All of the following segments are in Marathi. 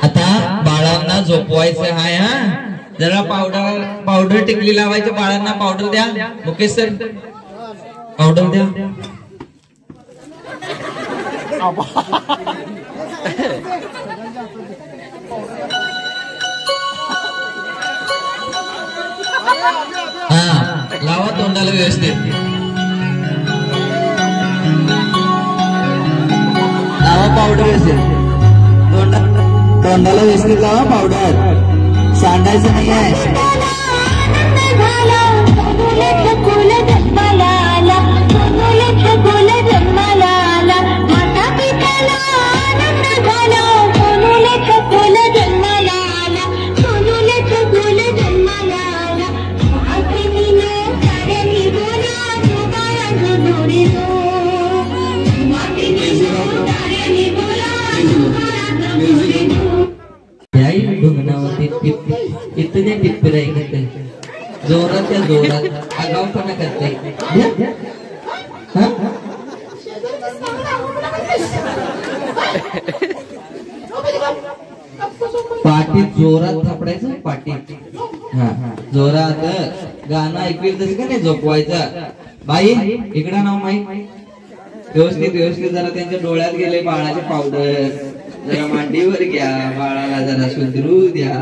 आता बाळांना झोपवायचं आहे हा. जरा पावडर टिकली लावायची बाळांना. पावडर द्या मुकेश सर, पावडर द्या. हा लावा तोंडाला व्यवस्थित. लावा पावडर व्यवस्थित तोंडाला व्यवस्थित लावा पावडर. सांडायचं नाही आहे. इतने टिप्पे जोराच्या जोरात आगाऊपणा करते. पाठीत जोरात थापडायचं. पाठीत हा जोरात गाणं ऐकवेल तसं का नाही झोपवायचं. बाई इकडं नाव माहीत व्यवस्थित व्यवस्थित. जरा त्यांच्या डोळ्यात गेले बाळाचे पावडर. जरा मांडीवर घ्या बाळाला जरा सुधरू द्या.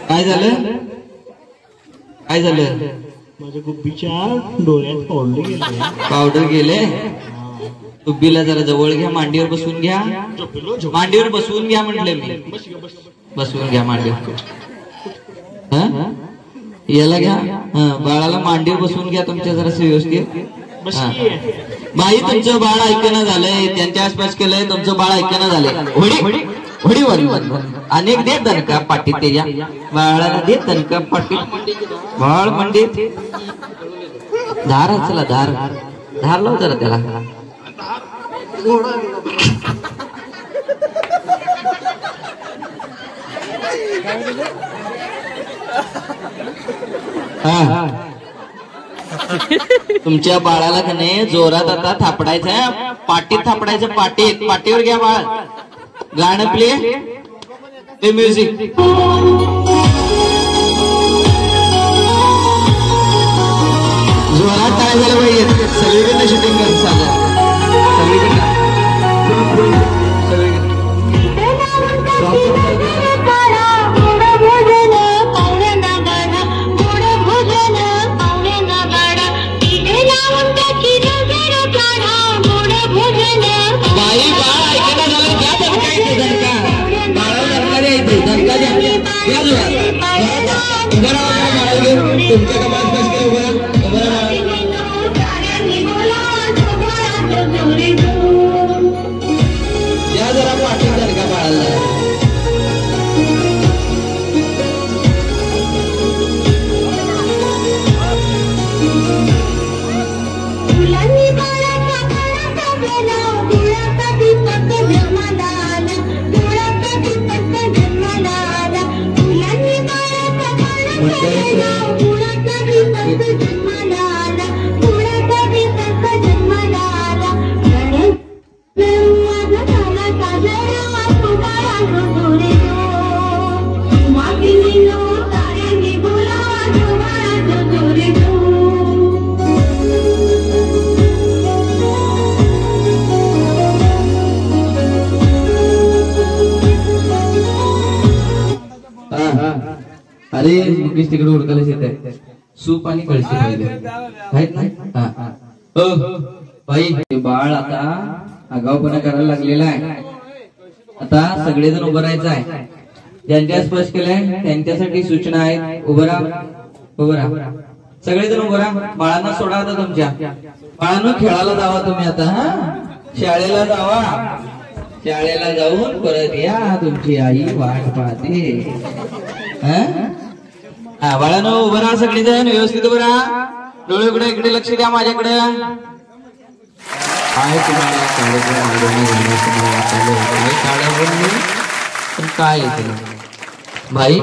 काय झालं काय झालं. माझ्या गुब्बीच्या डोळ्यात पावडर गेले. गुब्बीला जरा जवळ घ्या. मांडीवर बसून घ्या. मांडीवर बसवून घ्या म्हटलं मी. बसवून घ्या मांडीवर. याला घ्या. बाळाला मांडीवर बसवून घ्या तुमच्या जरा व्यवस्थित. बाई तुमचं बाळ ऐकणं झालंय. त्यांच्या आसपास केलंय. तुमचं बाळ ऐकणं झालंय. होडी अनेक देत दणका पाठीत. त्याच्या बाळाला देत दणका पाठीत. बाळ मंडीत धार. चला धार धार लाव जरा त्याला. तुमच्या बाळाला का नाही जोरात आता थापडायचं. पाठीत थापडायचं. पाठीत पाठीवर घ्या बाळ. गाणं प्ले म्युझिक. जोरात काय झालं पाहिजे. सगळीकडनं शूटिंग करत चाललं. सगळीकडनं तुमच्या या जरा पाठवून द्या का बाळाला. अरे मुकेश तिकडे उडकायला येत आहे. सूप आणि कळशी आहेत ना. बाई बाळ आता आगाऊपणा करायला लागलेला आहे. आता सगळेजण उभं राहायचं आहे. ज्यांच्या स्पर्श केलंय त्यांच्यासाठी सूचना आहेत. उभं राहा उभं राहा. सगळेजण उभं राहा. बाळांना सोडा. आता तुमच्या बाळांना खेळायला जावा तुम्ही. आता शाळेला जावा. शाळेला जाऊन परत या. तुमची आई वाट पाहते. बाळांनो उभं राहा. सगळेजण व्यवस्थित उभं राहा. डोळे इकडे इकडे लक्ष द्या माझ्याकडे. काय तुम्हाला काय भाई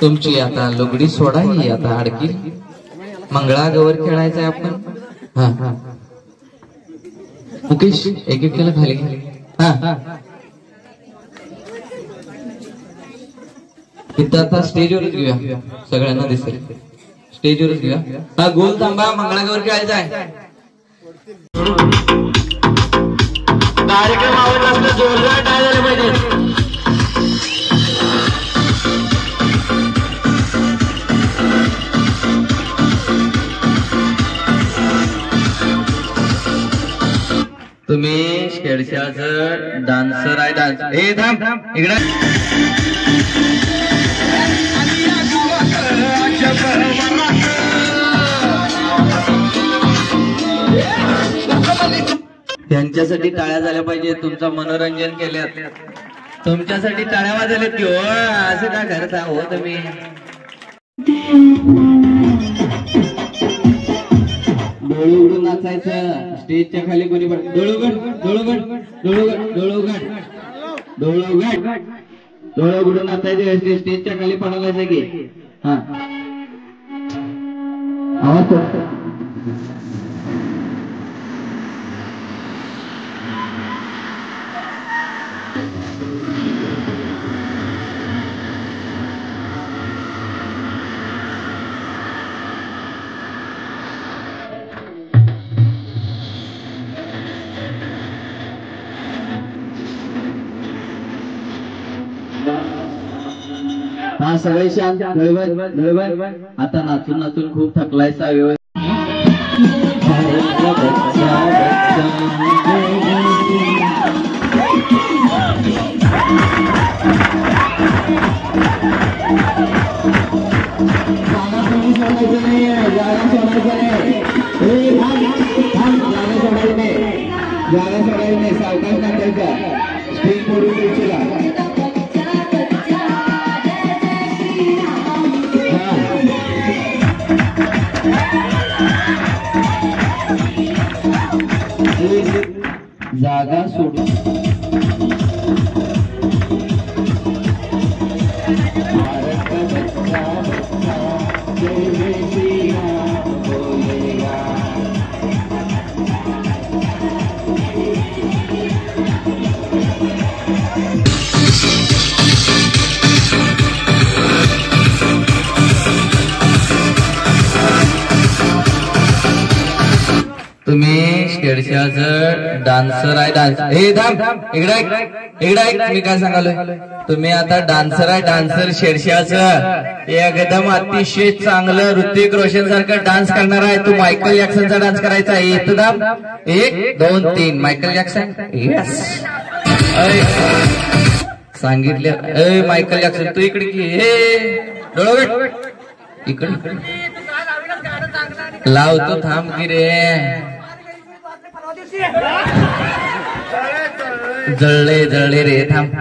तुमची आता लुगडी सोडा. ही आता अडकी मंगळागौर खेळायचंय आपण. हा हा मुकेश एक एक केला खाली हा इथं आता स्टेजवरच घेऊया सगळ्यांना दिसेल स्टेजवरच घेऊया हा गोल थांबा मंगळागौर खेळायचा आहे कार्यक्रम आवडला असला जोरदार टाळ्या झाल्या पाहिजे तुम्ही शेडशाचं डान्सर आहे डान्स हे थांब इकडे त्यांच्यासाठी टाळ्या झाल्या पाहिजे तुमचं मनोरंजन केल्यात तुमच्यासाठी टाळ्या वाजवल्यात की हो असं का करता हो तुम्ही डोळे उघडून नाचायचं स्टेजच्या खाली कोणी पण डोळे उघडून नाचायचे स्टेजच्या खाली पडायचं की हा आवाज हा सगळे शांत आता नाचून नाचून खूप थकलायचा जागा सोडायला नाही सावकाश नाचायचा स्टेज पडून द्यायची जागा सोडून तुम्ही शेडशाचं डान्सर आहे डान्स हे थांब इकडे मी काय सांगालोय तुम्ही आता डान्सर आहे डान्सर शेडशाचं एकदम अतिशय चांगलं ऋतिक रोशन सारखं डान्स करणार आहे तू मायकल जॅक्सनचा डान्स करायचा आहे इथं थांब 1 2 3 मायकल जॅक्सन यस सांगितलं मायकल जॅक्सन तू इकडे की हे डोळे इकडे लावतो थांब की रे जळले रे थांब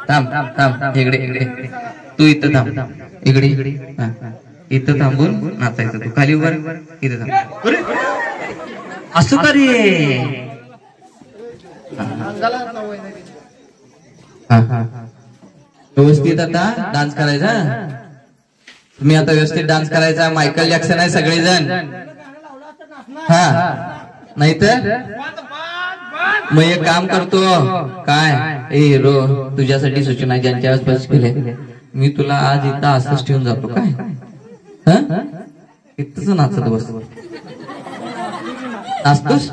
थांब थांब इकडे तू इथं थांब इकडे इथं थांबून नाचायचं तू खाली उभा इथं थांब असं का रे व्यवस्थित आता डान्स करायचा तुम्ही आता व्यवस्थित डान्स करायचा मायकल जॅक्सन आहे सगळेजण हा नाहीतर मग एक काम करतो काय ए रो तुझ्यासाठी सूचना ज्यांच्या आसपास केले मी तुला आज इथं असंच ठेवून जातो काय इथंच नाचत बस नाचतोस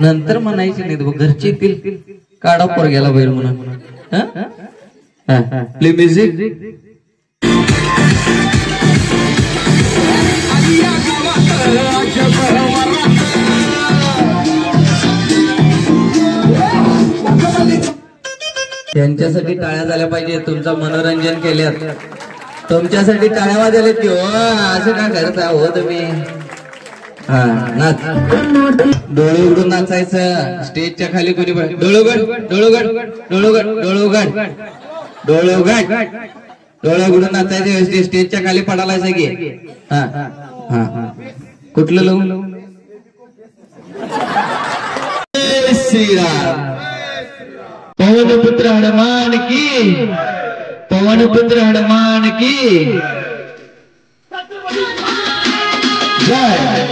नंतर म्हणायची नाही घरचे येतील काढा पोरग्याला बैल म्हणून प्ले म्युझिक त्यांच्यासाठी टाळ्या झाल्या पाहिजे तुमचं मनोरंजन केल्यात तुमच्यासाठी टाळ्या वाजल्यात की हो असं का करता हो तुम्ही हा नाच डोळे उघडून नाचायचं स्टेजच्या खाली कोणी डोळे उघडून नाचायचे स्टेजच्या खाली पडायचं की हा हा हा कुठलं लावून श्रीराम पवनपुत्र हनुमान की पवनपुत्र हनुमान की जय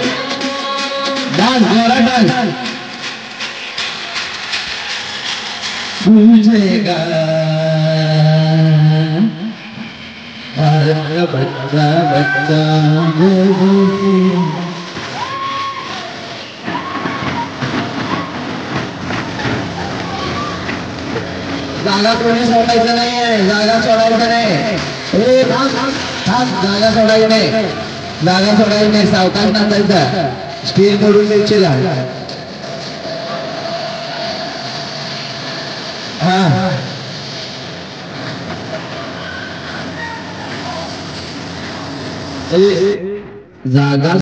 डान्स जोरा डान्स बुझेगा बच्चा बच्चा जागा कोणी सोडायचं नाहीये जागा सोडायचं नाही ए थांब थांब जागा सोडायची नाही जागा सोडायची नाही सावकाश नाचायचा स्टील मोडून द्यायची हा जागा